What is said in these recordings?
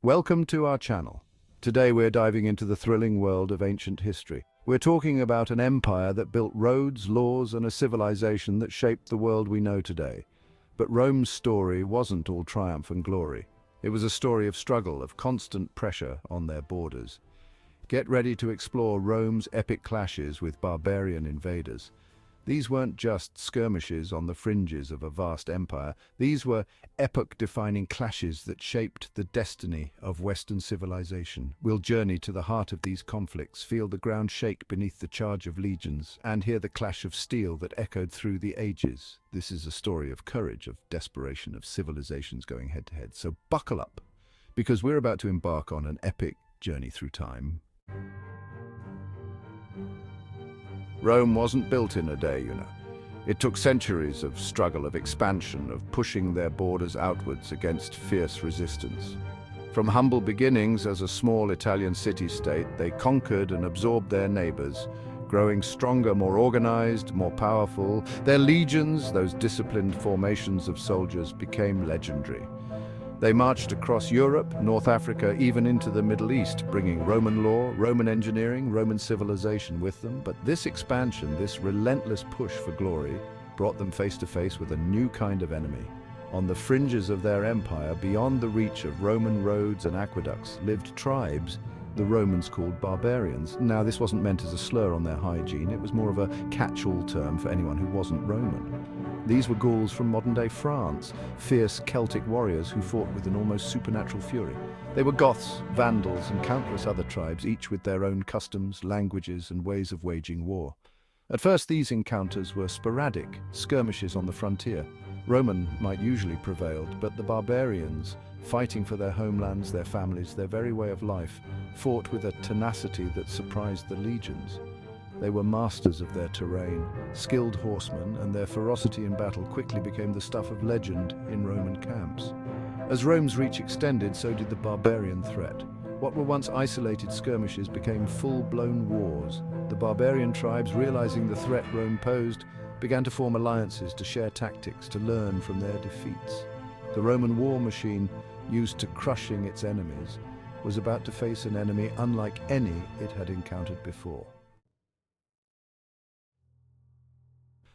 Welcome to our channel. Today we're diving into the thrilling world of ancient history. We're talking about an empire that built roads, laws, and a civilization that shaped the world we know today. But Rome's story wasn't all triumph and glory. It was a story of struggle, of constant pressure on their borders. Get ready to explore Rome's epic clashes with barbarian invaders. These weren't just skirmishes on the fringes of a vast empire. These were epoch-defining clashes that shaped the destiny of Western civilization. We'll journey to the heart of these conflicts, feel the ground shake beneath the charge of legions, and hear the clash of steel that echoed through the ages. This is a story of courage, of desperation, of civilizations going head-to-head. So buckle up, because we're about to embark on an epic journey through time. Rome wasn't built in a day, It took centuries of struggle, of expansion, of pushing their borders outwards against fierce resistance. From humble beginnings as a small Italian city-state, they conquered and absorbed their neighbors, growing stronger, more organized, more powerful. Their legions, those disciplined formations of soldiers, became legendary. They marched across Europe, North Africa, even into the Middle East, bringing Roman law, Roman engineering, Roman civilization with them. But this expansion, this relentless push for glory, brought them face to face with a new kind of enemy. On the fringes of their empire, beyond the reach of Roman roads and aqueducts, lived tribes the Romans called barbarians. Now, this wasn't meant as a slur on their hygiene. It was more of a catch-all term for anyone who wasn't Roman. These were Gauls from modern-day France, fierce Celtic warriors who fought with an almost supernatural fury. They were Goths, Vandals, and countless other tribes, each with their own customs, languages, and ways of waging war. At first, these encounters were sporadic, skirmishes on the frontier. Roman might usually prevailed, but the barbarians, fighting for their homelands, their families, their very way of life, fought with a tenacity that surprised the legions. They were masters of their terrain, skilled horsemen, and their ferocity in battle quickly became the stuff of legend in Roman camps. As Rome's reach extended, so did the barbarian threat. What were once isolated skirmishes became full-blown wars. The barbarian tribes, realizing the threat Rome posed, began to form alliances, to share tactics, to learn from their defeats. The Roman war machine, used to crushing its enemies, was about to face an enemy unlike any it had encountered before.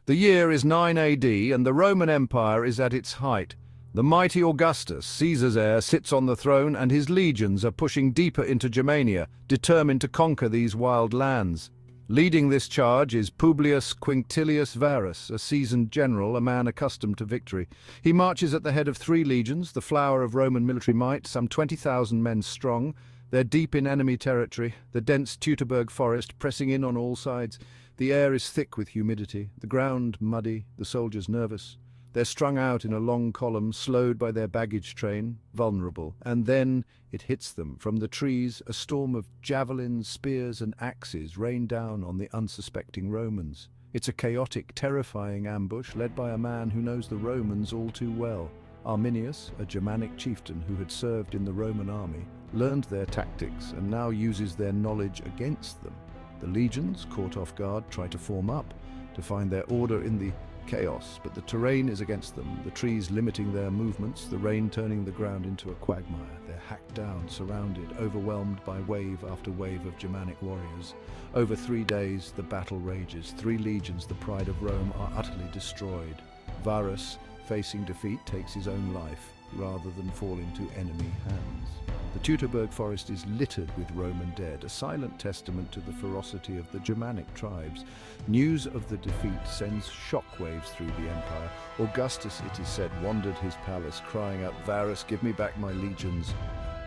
The year is 9 AD, and the Roman Empire is at its height. The mighty Augustus, Caesar's heir, sits on the throne, and his legions are pushing deeper into Germania, determined to conquer these wild lands. Leading this charge is Publius Quinctilius Varus, a seasoned general, a man accustomed to victory. He marches at the head of 3 legions, the flower of Roman military might, some 20,000 men strong. They're deep in enemy territory, the dense Teutoburg forest pressing in on all sides. The air is thick with humidity, the ground muddy, the soldiers nervous. They're strung out in a long column, slowed by their baggage train, vulnerable. And then it hits them. From the trees, a storm of javelins, spears, and axes rain down on the unsuspecting Romans. It's a chaotic, terrifying ambush led by a man who knows the Romans all too well. Arminius, a Germanic chieftain who had served in the Roman army, learned their tactics and now uses their knowledge against them. The legions, caught off guard, try to form up, to find their order in the chaos, but the terrain is against them, the trees limiting their movements, the rain turning the ground into a quagmire. They're hacked down, surrounded, overwhelmed by wave after wave of Germanic warriors. Over 3 days, the battle rages. 3 legions, the pride of Rome, are utterly destroyed. Varus, facing defeat, takes his own life, rather than fall into enemy hands. The Teutoburg forest is littered with Roman dead, a silent testament to the ferocity of the Germanic tribes. News of the defeat sends shockwaves through the empire. Augustus, it is said, wandered his palace, crying out, "Varus, give me back my legions."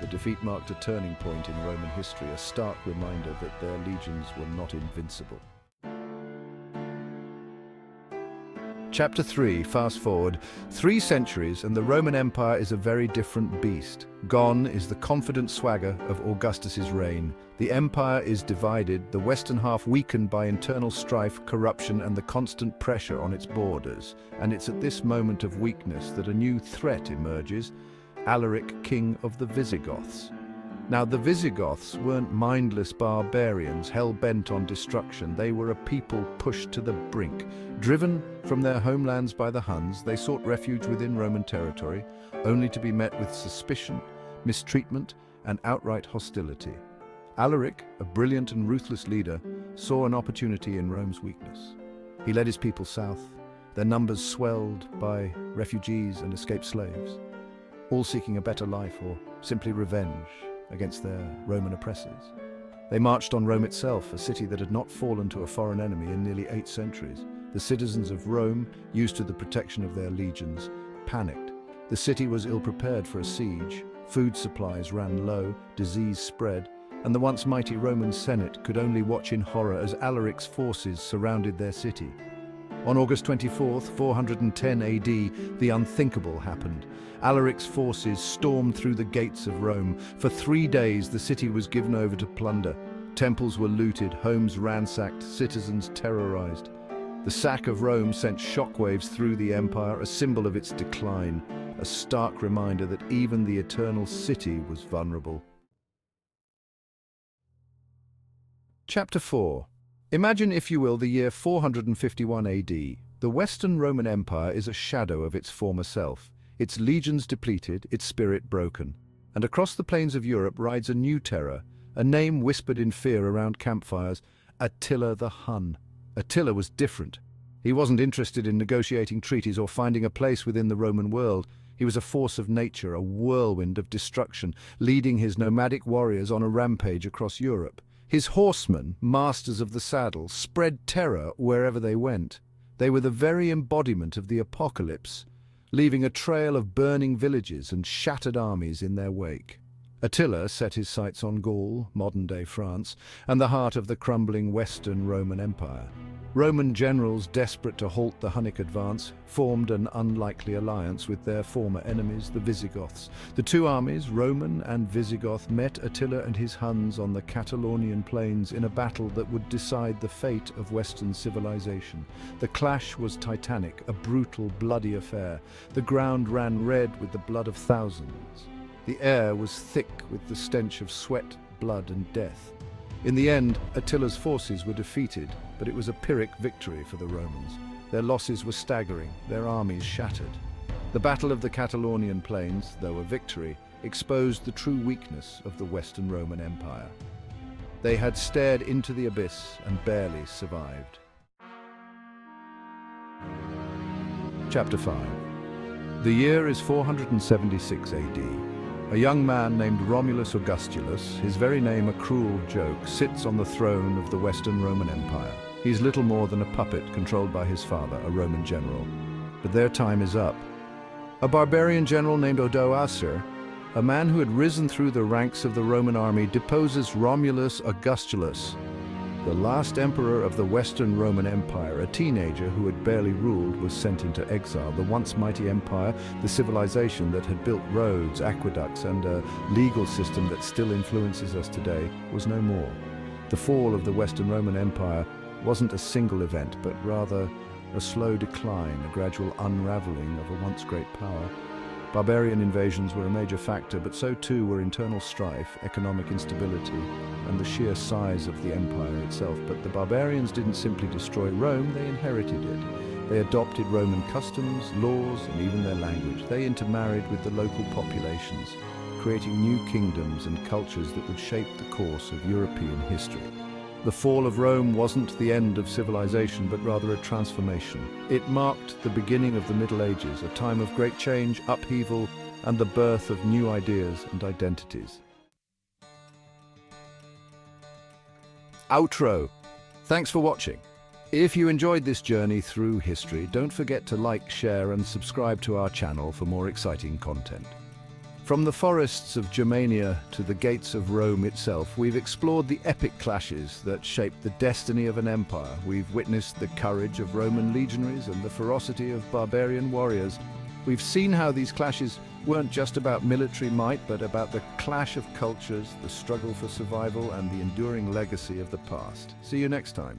The defeat marked a turning point in Roman history, a stark reminder that their legions were not invincible. Chapter 3, fast forward. 3 centuries and the Roman Empire is a very different beast. Gone is the confident swagger of Augustus's reign. The empire is divided, the western half weakened by internal strife, corruption, and the constant pressure on its borders. And it's at this moment of weakness that a new threat emerges, Alaric, king of the Visigoths. Now, the Visigoths weren't mindless barbarians hell-bent on destruction. They were a people pushed to the brink. Driven from their homelands by the Huns, they sought refuge within Roman territory, only to be met with suspicion, mistreatment, and outright hostility. Alaric, a brilliant and ruthless leader, saw an opportunity in Rome's weakness. He led his people south, their numbers swelled by refugees and escaped slaves, all seeking a better life or simply revenge against their Roman oppressors. They marched on Rome itself, a city that had not fallen to a foreign enemy in nearly 8 centuries. The citizens of Rome, used to the protection of their legions, panicked. The city was ill-prepared for a siege, food supplies ran low, disease spread, and the once mighty Roman Senate could only watch in horror as Alaric's forces surrounded their city. On August 24, 410 AD, the unthinkable happened. Alaric's forces stormed through the gates of Rome. For 3 days, the city was given over to plunder. Temples were looted, homes ransacked, citizens terrorized. The sack of Rome sent shockwaves through the empire, a symbol of its decline, a stark reminder that even the eternal city was vulnerable. Chapter 4. Imagine, if you will, the year 451 AD. The Western Roman Empire is a shadow of its former self, its legions depleted, its spirit broken. And across the plains of Europe rides a new terror, a name whispered in fear around campfires: Attila the Hun. Attila was different. He wasn't interested in negotiating treaties or finding a place within the Roman world. He was a force of nature, a whirlwind of destruction, leading his nomadic warriors on a rampage across Europe. His horsemen, masters of the saddle, spread terror wherever they went. They were the very embodiment of the apocalypse, leaving a trail of burning villages and shattered armies in their wake. Attila set his sights on Gaul, modern-day France, and the heart of the crumbling Western Roman Empire. Roman generals, desperate to halt the Hunnic advance, formed an unlikely alliance with their former enemies, the Visigoths. The two armies, Roman and Visigoth, met Attila and his Huns on the Catalonian plains in a battle that would decide the fate of Western civilization. The clash was titanic, a brutal, bloody affair. The ground ran red with the blood of thousands. The air was thick with the stench of sweat, blood, and death. In the end, Attila's forces were defeated, but it was a Pyrrhic victory for the Romans. Their losses were staggering, their armies shattered. The Battle of the Catalonian Plains, though a victory, exposed the true weakness of the Western Roman Empire. They had stared into the abyss and barely survived. Chapter 5. The year is 476 AD. A young man named Romulus Augustulus, his very name a cruel joke, sits on the throne of the Western Roman Empire. He's little more than a puppet controlled by his father, a Roman general. But their time is up. A barbarian general named Odoacer, a man who had risen through the ranks of the Roman army, deposes Romulus Augustulus, the last emperor of the Western Roman Empire. A teenager who had barely ruled was sent into exile. The once mighty empire, the civilization that had built roads, aqueducts, and a legal system that still influences us today, was no more. The fall of the Western Roman Empire wasn't a single event, but rather a slow decline, a gradual unraveling of a once great power. Barbarian invasions were a major factor, but so too were internal strife, economic instability, and the sheer size of the empire itself. But the barbarians didn't simply destroy Rome, they inherited it. They adopted Roman customs, laws, and even their language. They intermarried with the local populations, creating new kingdoms and cultures that would shape the course of European history. The fall of Rome wasn't the end of civilization, but rather a transformation. It marked the beginning of the Middle Ages, a time of great change, upheaval, and the birth of new ideas and identities. Outro. Thanks for watching. If you enjoyed this journey through history, don't forget to like, share, and subscribe to our channel for more exciting content. From the forests of Germania to the gates of Rome itself, we've explored the epic clashes that shaped the destiny of an empire. We've witnessed the courage of Roman legionaries and the ferocity of barbarian warriors. We've seen how these clashes weren't just about military might, but about the clash of cultures, the struggle for survival, and the enduring legacy of the past. See you next time.